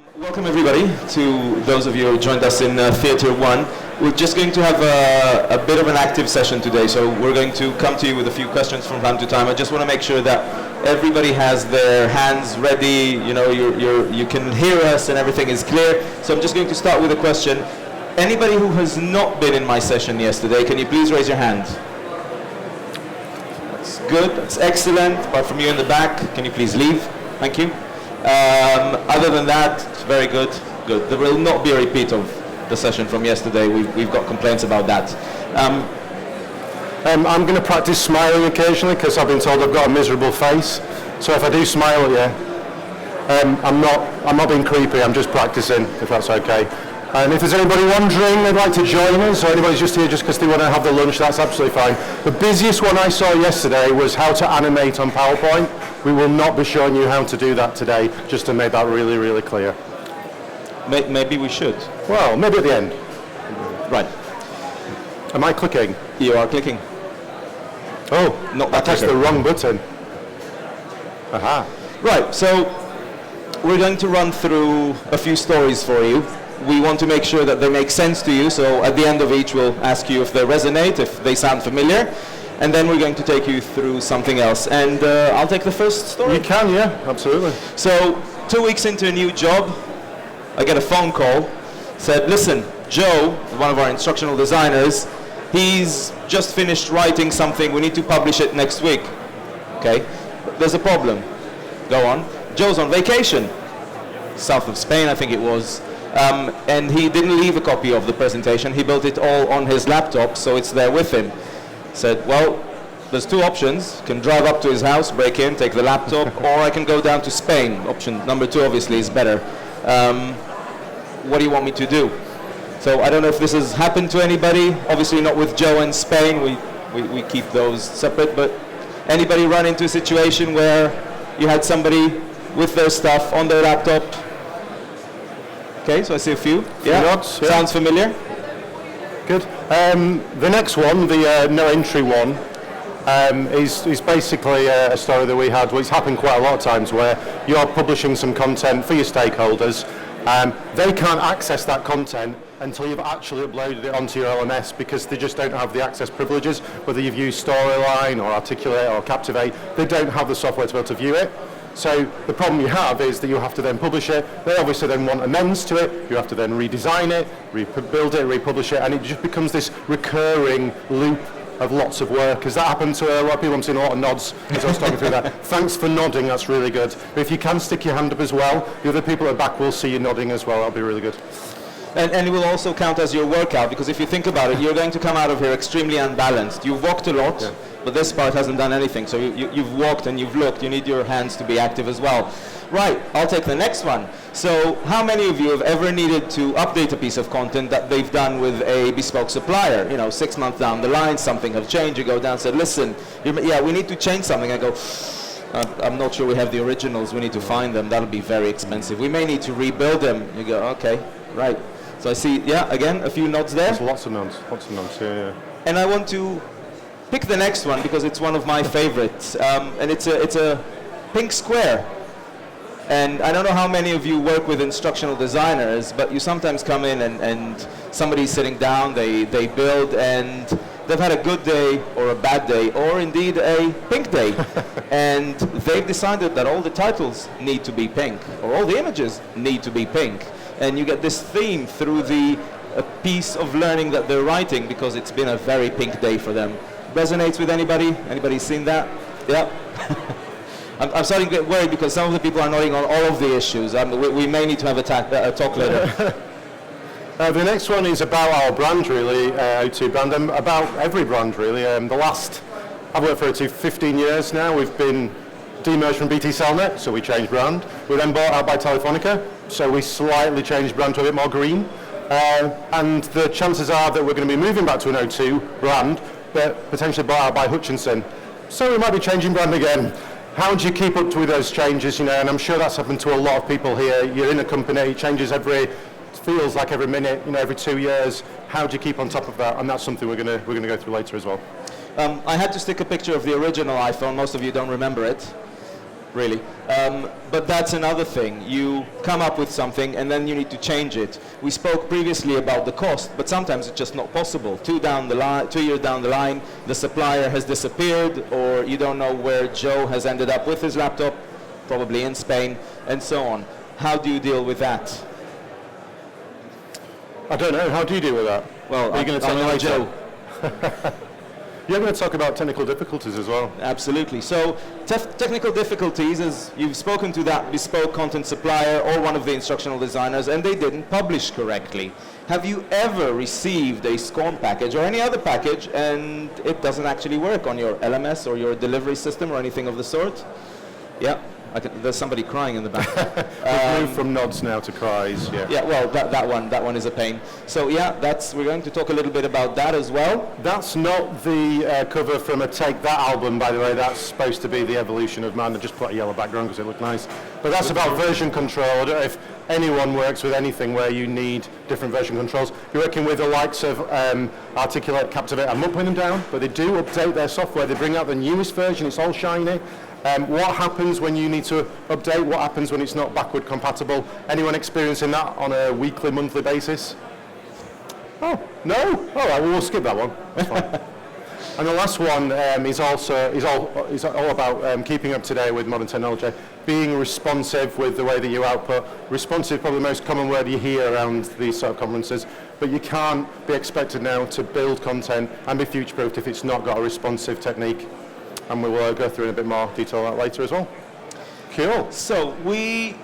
Welcome everybody to those of you who joined us in Theatre 1. We're just going to have a bit of an active session today, so we're going to come to you with a few questions from time to time. I just want to make sure that everybody has their hands ready, you know, you can hear us and everything is clear. So I'm just going to start with a question. Anybody who has not been in my session yesterday, can you please raise your hand? That's good, that's excellent. Apart from you in the back, can you please leave? Thank you. Other than that, it's very good. Good. There will not be a repeat of the session from yesterday. We've got complaints about that. I'm going to practice smiling occasionally because I've been told I've got a miserable face. So if I do smile at you, I'm not being creepy. I'm just practicing, if that's okay. And if there's anybody wondering they'd like to join us, or anybody's just here just because they want to have the lunch, that's absolutely fine. The busiest one I saw yesterday was how to animate on PowerPoint. We will not be showing you how to do that today, just to make that really, really clear. Maybe we should. Well, maybe at the end. Right. Am I clicking? You are clicking. Oh, not I that pressed the wrong button. Aha. Right, so we're going to run through a few stories for you. We want to make sure that they make sense to you, so at the end of each we'll ask you if they resonate, if they sound familiar, and then we're going to take you through something else. And I'll take the first story. You can, yeah, absolutely. So 2 weeks into a new job, I get a phone call, said, listen, Joe, one of our instructional designers, he's just finished writing something, we need to publish it next week. Okay, there's a problem. Go on. Joe's on vacation, south of Spain I think it was, and he didn't leave a copy of the presentation, he built it all on his laptop, so it's there with him. Said, well, there's two options, can drive up to his house, break in, take the laptop, or I can go down to Spain. Option number two obviously is better. What do you want me to do? So I don't know if this has happened to anybody, obviously not with Joe and Spain, we keep those separate, but anybody run into a situation where you had somebody with their stuff on their laptop? Okay, so I see a few. Yeah, nods, yeah. Sounds familiar? Good. The next one, the no entry one, is basically a story that we had. Well, it's happened quite a lot of times where you're publishing some content for your stakeholders. They can't access that content until you've actually uploaded it onto your LMS because they just don't have the access privileges. Whether you've used Storyline or Articulate or Captivate, they don't have the software to be able to view it. So the problem you have is that you have to then publish it. They obviously then want amends to it. You have to then redesign it, rebuild it, republish it, and it just becomes this recurring loop of lots of work. Because that happened to a lot of people. I'm seeing a lot of nods as I was talking through that. Thanks for nodding, that's really good. But if you can stick your hand up as well, the other people at the back will see you nodding as well. That'll be really good. And it will also count as your workout, because if you think about it, you're going to come out of here extremely unbalanced. You've walked a lot, yeah, but this part hasn't done anything. So you've walked and you've looked. You need your hands to be active as well. Right, I'll take the next one. So how many of you have ever needed to update a piece of content that they've done with a bespoke supplier? You know, 6 months down the line, something has changed. You go down and say, listen, yeah, we need to change something. I go, I'm not sure we have the originals. We need to find them. That'll be very expensive. We may need to rebuild them. You go, okay, right. So I see, yeah, again, a few nods there. There's lots of nods, yeah. And I want to pick the next one because it's one of my favorites. And it's a pink square. And I don't know how many of you work with instructional designers, but you sometimes come in and somebody's sitting down, they build, and they've had a good day or a bad day, or indeed a pink day. And they've decided that all the titles need to be pink, or all the images need to be pink. And you get this theme through the piece of learning that they're writing because it's been a very pink day for them. Resonates with anybody? Anybody seen that? Yeah. I'm starting to get worried because some of the people are nodding on all of the issues. We may need to have a talk later. The next one is about our brand, really, O2 brand, and about every brand, really. I've worked for O2 15 years now. We've been demerged from BT Cellnet, so we changed brand. We were then bought out by Telefonica, so we slightly changed brand to a bit more green. And the chances are that we're going to be moving back to an O2 brand, but potentially bought out by Hutchinson. So we might be changing brand again. How do you keep up with those changes? You know, and I'm sure that's happened to a lot of people here. You're in a company, it changes feels like every minute, you know, every 2 years. How do you keep on top of that? And that's something we're going to go through later as well. I had to stick a picture of the original iPhone. Most of you don't remember it. really. But that's another thing. You come up with something and then you need to change it. We spoke previously about the cost, but sometimes it's just not possible. 2 years down the line, the supplier has disappeared, or you don't know where Joe has ended up with his laptop, probably in Spain, and so on. How do you deal with that? I don't know. How do you deal with that? Well, are you going to tell me later? Joe. You're going to talk about technical difficulties as well. Absolutely. So technical difficulties is you've spoken to that bespoke content supplier or one of the instructional designers and they didn't publish correctly. Have you ever received a SCORM package or any other package and it doesn't actually work on your LMS or your delivery system or anything of the sort? Yeah. There's somebody crying in the back. We've moved from nods now to cries. Yeah. Yeah. Well, that one is a pain. So yeah, we're going to talk a little bit about that as well. That's not the cover from a Take That album, by the way. That's supposed to be the evolution of man. I just put a yellow background because it looked nice. But that's about version control. I don't know if anyone works with anything where you need different version controls. You're working with the likes of Articulate, Captivate. I'm not putting them down, but they do update their software. They bring out the newest version. It's all shiny. What happens when you need to update? What happens when it's not backward compatible? Anyone experiencing that on a weekly, monthly basis? Oh, no? All right, well, we'll skip that one. That's fine. And the last one is all about keeping up to date with modern technology, being responsive with the way that you output. Responsive is probably the most common word you hear around these sort of conferences, but you can't be expected now to build content and be future-proofed if it's not got a responsive technique. And we will go through in a bit more detail that later as well. Cool. So we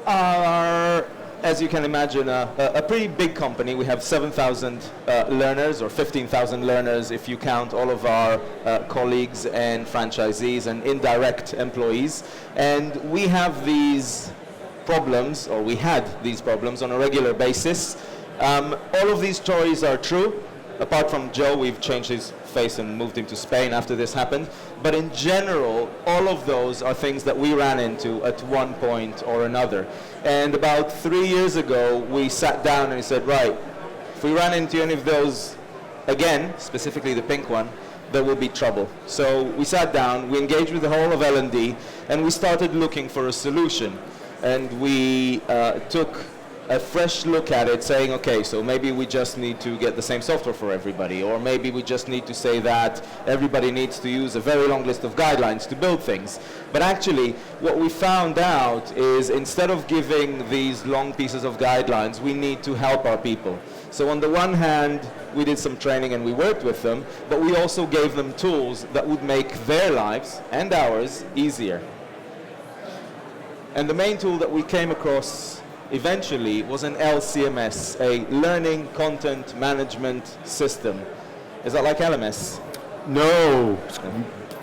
are, as you can imagine, a pretty big company. We have 7,000 learners, or 15,000 learners if you count all of our colleagues and franchisees and indirect employees. And we have these problems, or we had these problems on a regular basis. All of these stories are true. Apart from Joe, we've changed his face and moved him to Spain after this happened. But in general, all of those are things that we ran into at one point or another. And about 3 years ago, we sat down and we said, right, if we run into any of those again, specifically the pink one, there will be trouble. So we sat down, we engaged with the whole of L&D, and we started looking for a solution. And we took a fresh look at it, saying, okay, so maybe we just need to get the same software for everybody, or maybe we just need to say that everybody needs to use a very long list of guidelines to build things. But actually, what we found out is instead of giving these long pieces of guidelines, we need to help our people. So on the one hand, we did some training and we worked with them, but we also gave them tools that would make their lives and ours easier. And the main tool that we came across eventually was an LCMS, a Learning Content Management System. Is that like LMS? No, it's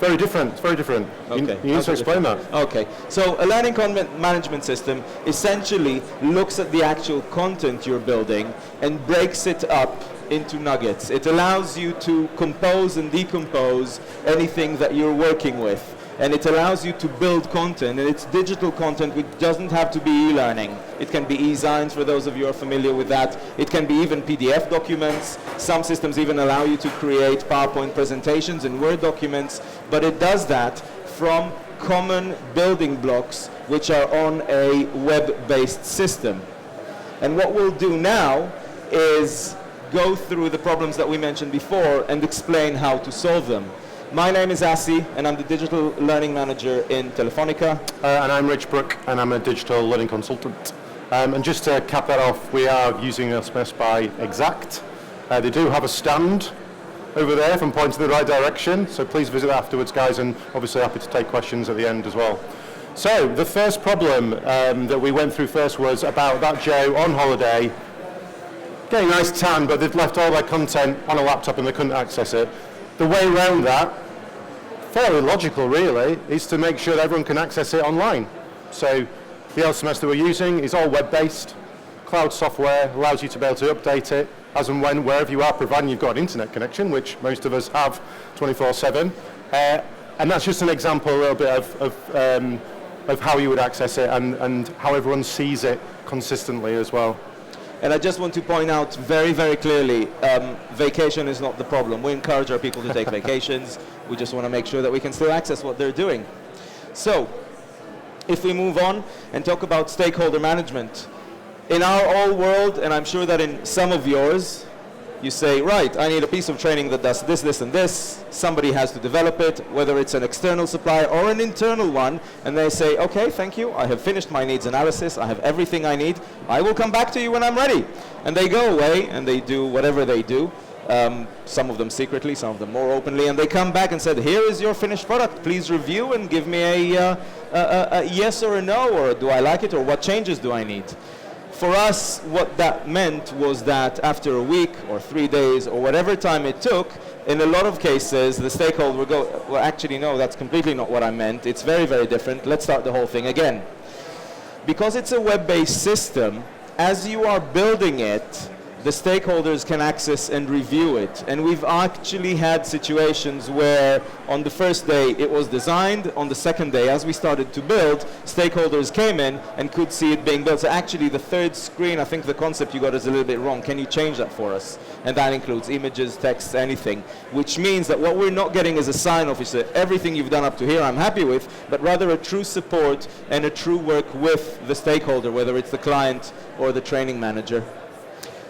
very different. It's very different. Okay. You need to explain that. Okay. So a Learning Content Management System essentially looks at the actual content you're building and breaks it up into nuggets. It allows you to compose and decompose anything that you're working with. And it allows you to build content, and it's digital content which doesn't have to be e-learning. It can be e-signs for those of you who are familiar with that. It can be even PDF documents. Some systems even allow you to create PowerPoint presentations and Word documents, but it does that from common building blocks which are on a web-based system. And what we'll do now is go through the problems that we mentioned before and explain how to solve them. My name is Asi, and I'm the Digital Learning Manager in Telefonica. And I'm Rich Brook, and I'm a Digital Learning Consultant. And just to cap that off, we are using LCMS by Exact. They do have a stand over there if I'm pointing in the right direction, so please visit afterwards, guys, and obviously happy to take questions at the end as well. So the first problem that we went through first was about that Joe on holiday, getting a nice tan, but they've left all their content on a laptop and they couldn't access it. The way around that, fairly logical really, is to make sure that everyone can access it online. So the LCMS that we're using is all web-based. Cloud software allows you to be able to update it as and when, wherever you are, providing you've got an internet connection, which most of us have 24/7. And that's just an example a little bit of how you would access it and how everyone sees it consistently as well. And I just want to point out very, very clearly, vacation is not the problem. We encourage our people to take vacations. We just want to make sure that we can still access what they're doing. So If we move on and talk about stakeholder management, in our old world, and I'm sure that in some of yours, you say, right, I need a piece of training that does this, this, and this. Somebody has to develop it, whether it's an external supplier or an internal one, and they say, okay, thank you, I have finished my needs analysis, I have everything I need, I will come back to you when I'm ready. And they go away and they do whatever they do, some of them secretly, some of them more openly, and they come back and said, here is your finished product, please review and give me a yes or a no, or do I like it, or what changes do I need? For us, what that meant was that after a week or 3 days or whatever time it took, in a lot of cases, the stakeholder would go, well, actually, no, that's completely not what I meant. It's very, very different. Let's start the whole thing again. Because it's a web-based system, as you are building it, the stakeholders can access and review it. And we've actually had situations where on the first day it was designed, on the second day as we started to build, stakeholders came in and could see it being built. So actually the third screen, I think the concept you got is a little bit wrong. Can you change that for us? And that includes images, text, anything. Which means that what we're not getting is a sign-off. It's everything you've done up to here I'm happy with, but rather a true support and a true work with the stakeholder, whether it's the client or the training manager.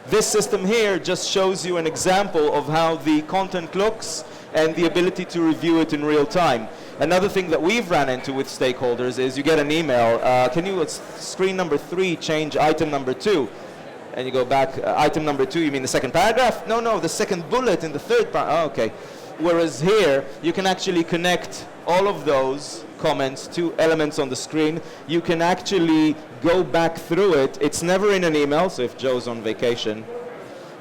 This system here just shows you an example of how the content looks and the ability to review it in real time. Another thing that we've ran into with stakeholders is you get an email, can you, screen number 3, change item number 2? And you go back, item number 2, you mean the second paragraph? No, the second bullet in the third paragraph. Oh, okay. Whereas here, you can actually connect all of those comments to elements on the screen. You can actually go back through it. It's never in an email, so if Joe's on vacation,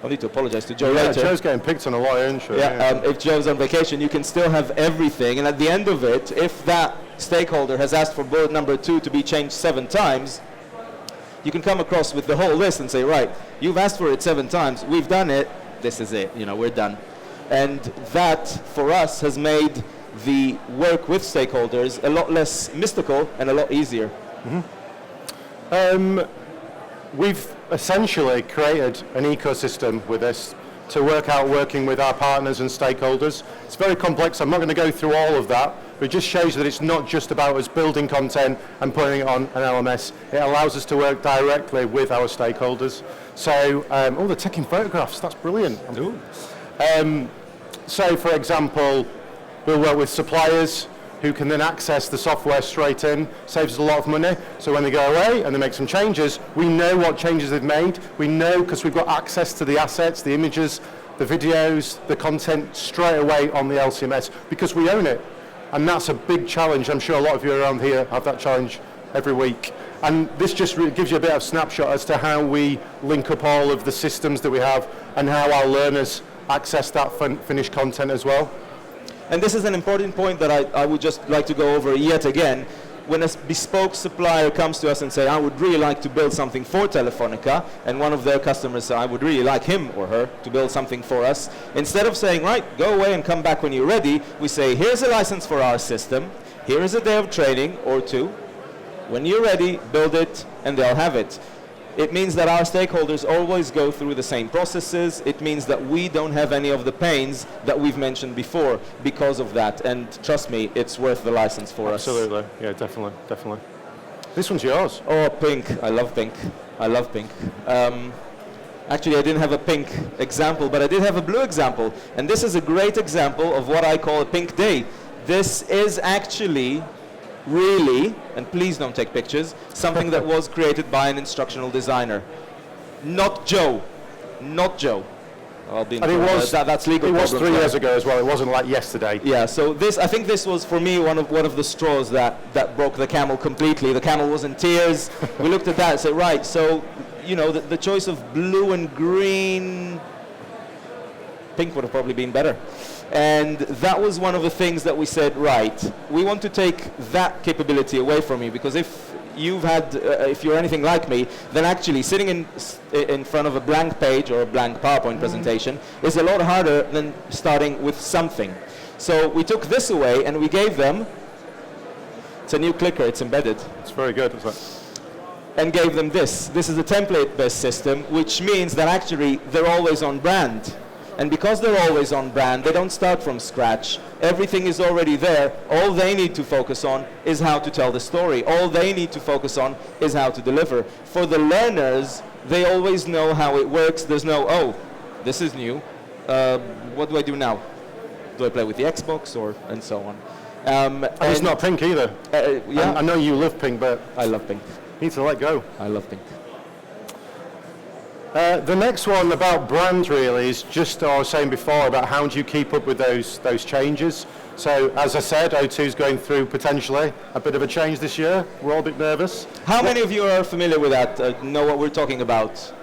I'll need to apologize to Joe later. Joe's getting picked on a lot, isn't she? If Joe's on vacation, you can still have everything, and at the end of it, if that stakeholder has asked for bullet number 2 to be changed 7 times, you can come across with the whole list and say, right, you've asked for it 7 times, we've done it, this is it, we're done. And that, for us, has made the work with stakeholders a lot less mystical and a lot easier. Mm-hmm. We've essentially created an ecosystem with this to work out working with our partners and stakeholders. It's very complex. I'm not going to go through all of that, but it just shows that it's not just about us building content and putting it on an LMS. It allows us to work directly with our stakeholders. So, they're taking photographs. That's brilliant. So, for example, we'll work with suppliers who can then access the software straight in, saves us a lot of money. So when they go away and they make some changes, we know what changes they've made. We know because we've got access to the assets, the images, the videos, the content straight away on the LCMS because we own it. And that's a big challenge. I'm sure a lot of you around here have that challenge every week. And this just really gives you a bit of snapshot as to how we link up all of the systems that we have and how our learners access that finished content as well. And this is an important point that I would just like to go over yet again. When a bespoke supplier comes to us and say, I would really like to build something for Telefonica, and one of their customers say, I would really like him or her to build something for us, instead of saying, right, go away and come back when you're ready, we say, here's a license for our system, here is a day of training or 2, when you're ready, build it, and they'll have it. It means that our stakeholders always go through the same processes. It means that we don't have any of the pains that we've mentioned before because of that. And trust me, it's worth the license for us. Absolutely. Yeah, definitely. This one's yours. Oh, pink. I love pink. Actually, I didn't have a pink example, but I did have a blue example. And this is a great example of what I call a pink day. This is actually really, and please don't take pictures, something that was created by an instructional designer. Not Joe. I'll be that's legal. It was 3 years ago as well. It wasn't like yesterday. Yeah, so I think this was for me one of the straws that broke the camel completely. The camel was in tears. We looked at that and said, right, so the choice of blue and green, pink would have probably been better. And that was one of the things that we said, right, we want to take that capability away from you, because if you're anything like me, then actually sitting in front of a blank page or a blank PowerPoint presentation is a lot harder than starting with something. So we took this away and we gave them, it's a new clicker, it's embedded. It's very good. And gave them this. This is a template-based system, which means that actually they're always on brand. And because they're always on brand, they don't start from scratch. Everything is already there. All they need to focus on is how to tell the story. All they need to focus on is how to deliver. For the learners, they always know how it works. There's no, oh, this is new. What do I do now? Do I play with the Xbox or and so on? And it's not pink either. Yeah. I know you love pink, but I love pink. You need to let go. I love pink. The next one about brand really is just, I was saying before, about how do you keep up with those changes. So as I said, O2 is going through potentially a bit of a change this year. We're all a bit nervous. How many of you are familiar with that, know what we're talking about?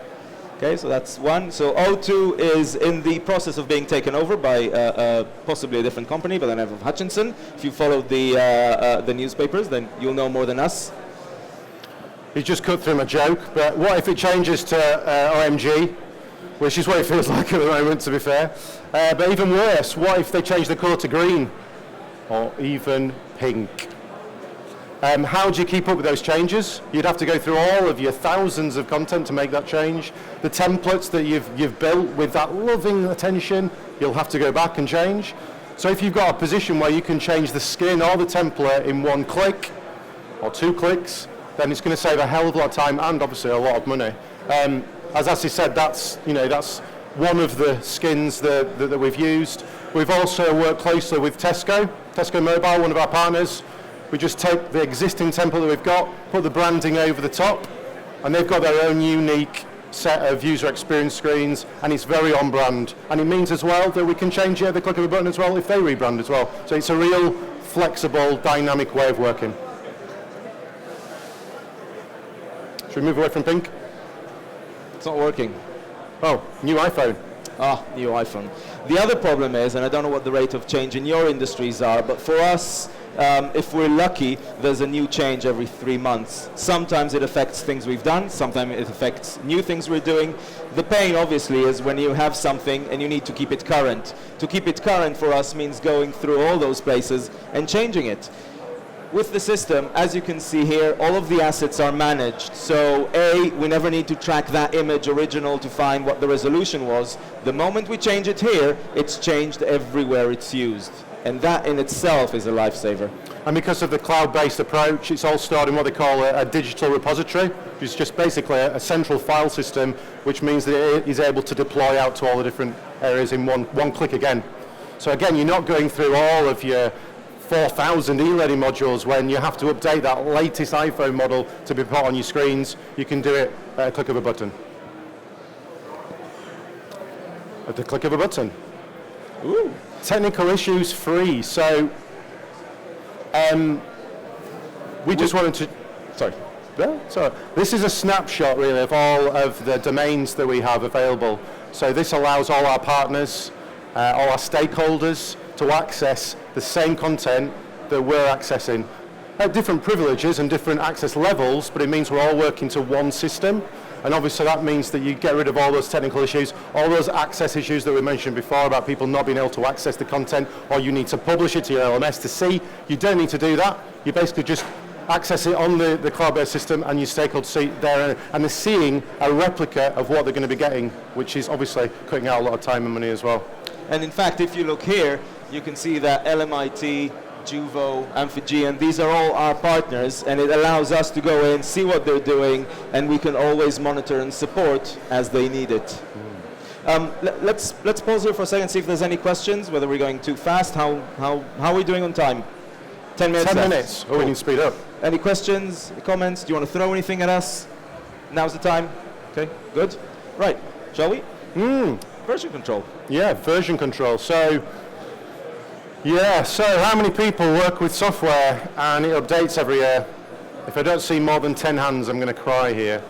Okay, so that's one. So O2 is in the process of being taken over by possibly a different company by the name of Hutchinson. If you followed the newspapers, then you'll know more than us. He's just cut through my joke, but what if it changes to OMG, which is what it feels like at the moment, to be fair. But even worse, what if they change the colour to green, or even pink? How do you keep up with those changes? You'd have to go through all of your thousands of content to make that change. The templates that you've built with that loving attention, you'll have to go back and change. So if you've got a position where you can change the skin or the template in one click, or 2 clicks, then it's going to save a hell of a lot of time and obviously a lot of money. As Asi said, that's one of the skins that we've used. We've also worked closely with Tesco Mobile, one of our partners. We just take the existing template that we've got, put the branding over the top, and they've got their own unique set of user experience screens, and it's very on brand. And it means as well that we can change it at the click of a button as well if they rebrand as well. So it's a real flexible, dynamic way of working. Should we move away from pink? It's not working. Oh, new iPhone. Ah, new iPhone. The other problem is, and I don't know what the rate of change in your industries are, but for us, if we're lucky, there's a new change every 3 months. Sometimes it affects things we've done, sometimes it affects new things we're doing. The pain, obviously, is when you have something and you need to keep it current. To keep it current for us means going through all those places and changing it. With the system, as you can see here, all of the assets are managed. So A, we never need to track that image original to find what the resolution was. The moment we change it here, it's changed everywhere it's used. And that in itself is a lifesaver. And because of the cloud-based approach, it's all stored in what they call a digital repository, which is just basically a central file system, which means that it is able to deploy out to all the different areas in one click again. So again, you're not going through all of your 4,000 e-learning modules when you have to update that latest iPhone model to be put on your screens. You can do it at a click of a button. At the click of a button. Ooh. Technical issues free. So we just wanted to, sorry. Yeah, so this is a snapshot really of all of the domains that we have available. So this allows all our partners, all our stakeholders to access the same content that we're accessing. Different privileges and different access levels, but it means we're all working to one system. And obviously that means that you get rid of all those technical issues, all those access issues that we mentioned before about people not being able to access the content, or you need to publish it to your LMS to see. You don't need to do that. You basically just access it on the cloud-based system and your stakeholders see it there, and they're seeing a replica of what they're going to be getting, which is obviously cutting out a lot of time and money as well. And in fact, if you look here, you can see that LMIT, Juvo, Amphigean, these are all our partners, and it allows us to go in, see what they're doing, and we can always monitor and support as they need it. Let's pause here for a second, see if there's any questions, whether we're going too fast, how are we doing on time? 10 minutes 10 left. minutes. Oh, we can speed up. Any questions, comments? Do you want to throw anything at us? Now's the time. Okay, good. Right, shall we? Version control. Yeah, version control. So how many people work with software and it updates every year? If I don't see more than 10 hands, I'm going to cry here.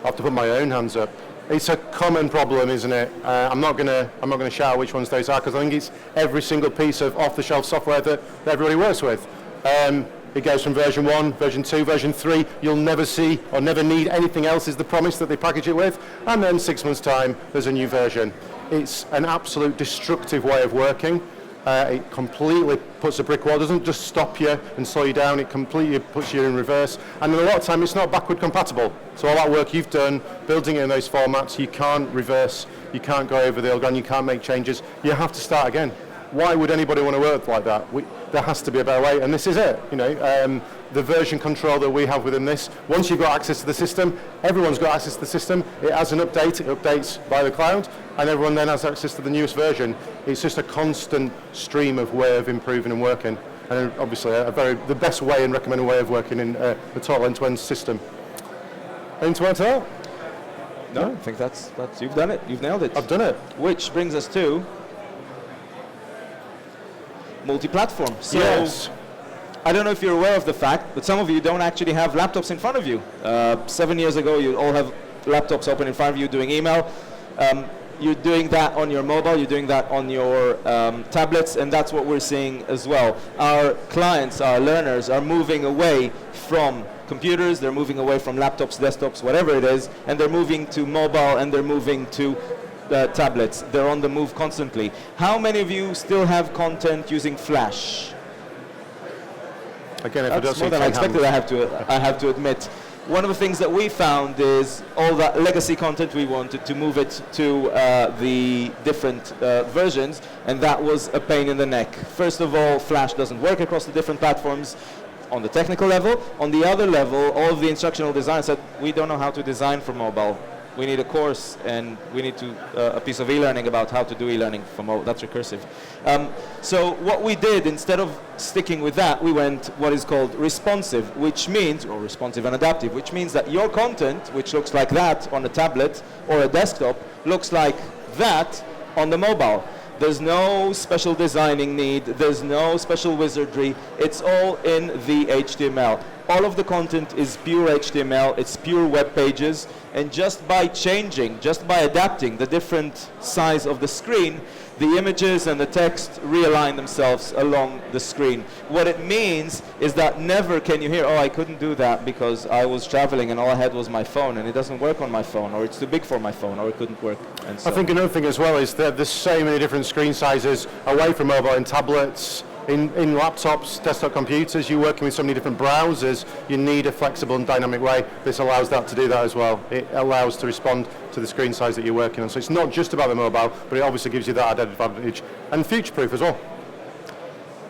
I have to put my own hands up. It's a common problem, isn't it? I'm not going to shout which ones those are, because I think it's every single piece of off-the-shelf software that everybody works with. It goes from version 1, version 2, version 3. You'll never see or never need anything else is the promise that they package it with. And then 6 months' time, there's a new version. It's an absolute destructive way of working. It completely puts a brick wall. It doesn't just stop you and slow you down. It completely puts you in reverse. And a lot of time, it's not backward compatible. So all that work you've done, building it in those formats, you can't reverse. You can't go over the old ground. You can't make changes. You have to start again. Why would anybody want to work like that? There has to be a better way, and this is it. The version control that we have within this, once you've got access to the system, everyone's got access to the system. It has an update, it updates by the cloud, and everyone then has access to the newest version. It's just a constant stream of way of improving and working, and obviously the best way and recommended way of working in the total end-to-end system. Anything to add to that? No, I think that's you've done it. You've nailed it. I've done it. Which brings us to multi-platform. So, yes. I don't know if you're aware of the fact, but some of you don't actually have laptops in front of you. 7 years ago, you all have laptops open in front of you doing email. You're doing that on your mobile, you're doing that on your tablets, and that's what we're seeing as well. Our clients, our learners, are moving away from computers, they're moving away from laptops, desktops, whatever it is, and they're moving to mobile, and they're moving to tablets. They're on the move constantly. How many of you still have content using Flash? Again, if I don't That's see more than I 10 expected, hands. I have to admit. One of the things that we found is all that legacy content, we wanted to move it to the different versions, and that was a pain in the neck. First of all, Flash doesn't work across the different platforms on the technical level. On the other level, all of the instructional designers said, we don't know how to design for mobile. We need a course, and we need a piece of e-learning about how to do e-learning for mobile. That's recursive. So what we did, instead of sticking with that, we went what is called responsive, which means, or responsive and adaptive, which means that your content, which looks like that on a tablet or a desktop, looks like that on the mobile. There's no special designing need, there's no special wizardry, it's all in the HTML. All of the content is pure HTML, it's pure web pages, and just by changing, just by adapting the different size of the screen, the images and the text realign themselves along the screen. What it means is that never can you hear, oh, I couldn't do that because I was traveling and all I had was my phone and it doesn't work on my phone, or it's too big for my phone, or it couldn't work. And so I think another thing as well is that there's so many different screen sizes away from mobile and tablets. In laptops, desktop computers, you're working with so many different browsers, you need a flexible and dynamic way. This allows that to do that as well. It allows to respond to the screen size that you're working on. So it's not just about the mobile, but it obviously gives you that added advantage. And future-proof as well.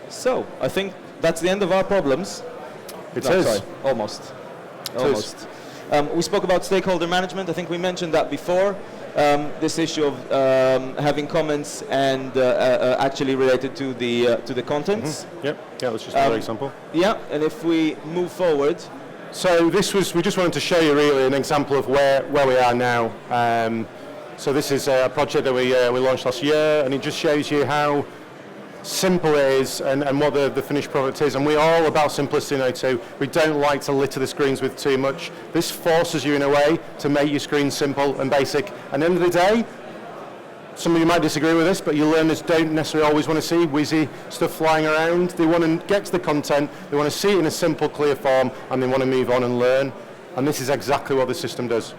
So, I think that's the end of our problems. It is. Sorry, almost. Almost. We spoke about stakeholder management. I think we mentioned that before. This issue of having comments and actually related to the contents. Mm-hmm. Yep. Yeah, that's just another example. Yeah, and if we move forward. So we just wanted to show you really an example of where we are now. So this is a project that we launched last year, and it just shows you how simple it is and what the finished product is. And we're all about simplicity too. We don't like to litter the screens with too much. This forces you in a way to make your screen simple and basic. At the end of the day, some of you might disagree with this, but your learners don't necessarily always want to see whizzy stuff flying around. They want to get to the content, they want to see it in a simple, clear form, and they want to move on and learn. And this is exactly what the system does.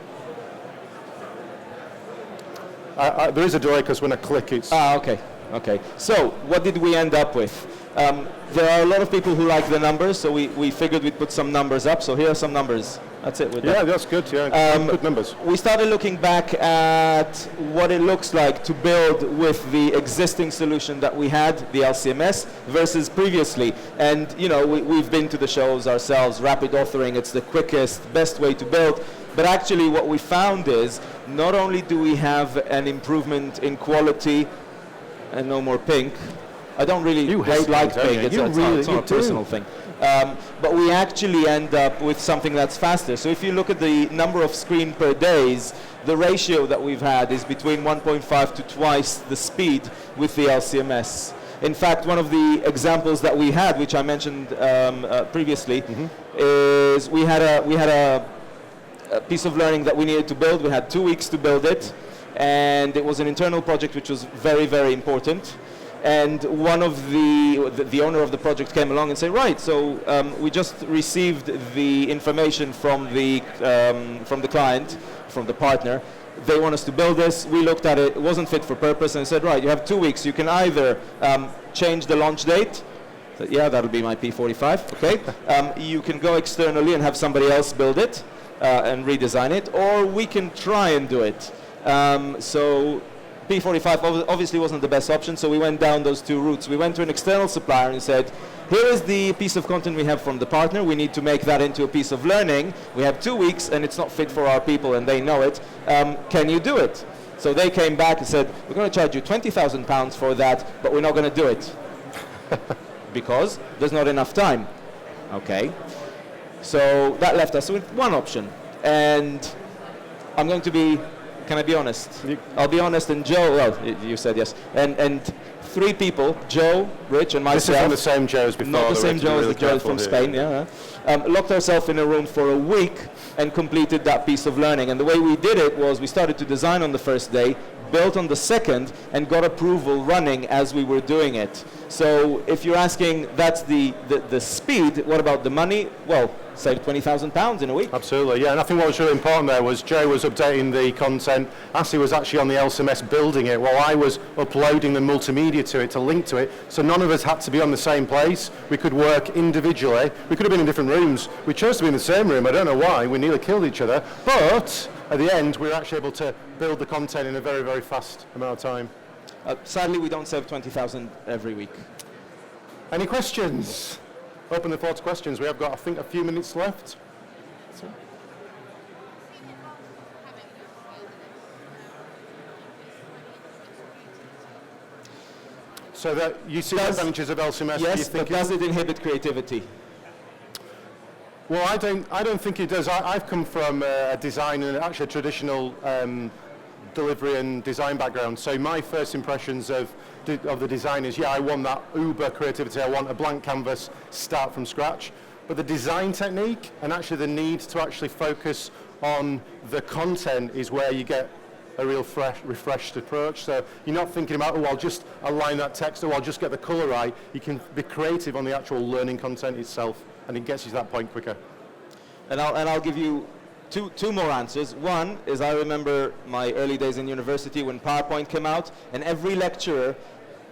There is a delay because when I click it's... Okay. Okay, so what did we end up with? There are a lot of people who like the numbers, so we figured we'd put some numbers up. So here are some numbers. That's it. Yeah, that's good. Yeah, good numbers. We started looking back at what it looks like to build with the existing solution that we had, the LCMS, versus previously. And you know, we've been to the shows ourselves. Rapid authoring, it's the quickest, best way to build. But actually, what we found is not only do we have an improvement in quality. And no more pink. I don't really like pink. It's not a personal thing. But we actually end up with something that's faster. So if you look at the number of screen per days, the ratio that we've had is between 1.5 to twice the speed with the LCMS. In fact, one of the examples that we had, which I mentioned previously, is we had a piece of learning that we needed to build. We had 2 weeks to build it. And it was an internal project which was very, very important. And one of the owner of the project came along and said, right, so we just received the information from the client, from the partner, They want us to build this. We looked at it. It wasn't fit for purpose, and said, right, you have 2 weeks. You can either change the launch date. So, yeah, that'll be my P45. Okay. You can go externally and have somebody else build it and redesign it, or we can try and do it. So P45 obviously wasn't the best option, so we went down those two routes. We went to an external supplier and said, here is the piece of content we have from the partner. We need to make that into a piece of learning. We have 2 weeks, and it's not fit for our people, and they know it. Can you do it? So they came back and said, we're going to charge you £20,000 for that, but we're not going to do it because there's not enough time. Okay. So that left us with one option, and I'm going to be, can I be honest? I'll be honest, and Joe, well, you said yes, and 3 people, Joe, Rich, and myself. This isn't the same Joe as before. Not the same Joe as the Joe from Spain, yeah. Locked ourselves in a room for a week and completed that piece of learning. And the way we did it was we started to design on the first day, built on the second, and got approval running as we were doing it. So if you're asking, that's the speed, what about the money? Well, saved £20,000 in a week. Absolutely, yeah, and I think what was really important there was Joe was updating the content, Asi was actually on the LCMS building it, while I was uploading the multimedia to it, to link to it, so none of us had to be on the same place. We could work individually. We could have been in different rooms. We chose to be in the same room. I don't know why. We nearly killed each other, but at the end we were actually able to build the content in a very, very fast amount of time. Sadly, we don't save 20,000 every week. Any questions? Open the floor to questions. We have got, I think, a few minutes left. So that you see the advantages of LCMS. Yes, but does it inhibit creativity? Well, I don't think it does. I've come from a design and actually a traditional delivery and design background. So my first impressions of the design is, yeah, I want that uber creativity. I want a blank canvas, start from scratch. But the design technique and actually the need to actually focus on the content is where you get a real refreshed approach. So you're not thinking about, oh, I'll just align that text, or I'll just get the color right. You can be creative on the actual learning content itself, and it gets you to that point quicker. And I'll give you two more answers. One is, I remember my early days in university when PowerPoint came out, and every lecturer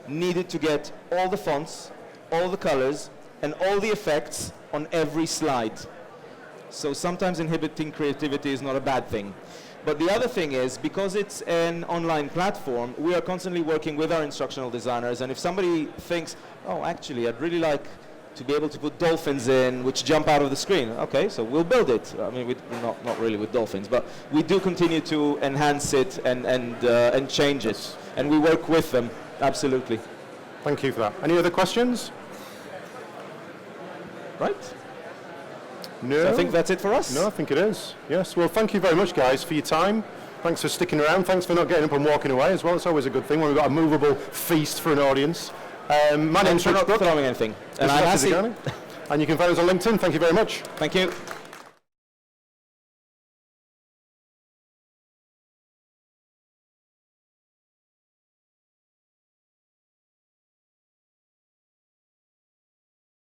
needed to get all the fonts, all the colors, and all the effects on every slide. So sometimes inhibiting creativity is not a bad thing. But the other thing is, because it's an online platform, we are constantly working with our instructional designers, and if somebody thinks, oh, actually, I'd really like to be able to put dolphins in which jump out of the screen. Okay, so we'll build it. I mean, not really with dolphins, but we do continue to enhance it and change it, and we work with them, absolutely. Thank you for that. Any other questions? Right? No. So I think that's it for us. No, I think it is. Yes. Well, thank you very much, guys, for your time. Thanks for sticking around. Thanks for not getting up and walking away as well. It's always a good thing when we've got a movable feast for an audience. My name's Brook. Not throwing anything. And I'm Asi DeGani. And you can find us on LinkedIn. Thank you very much. Thank you.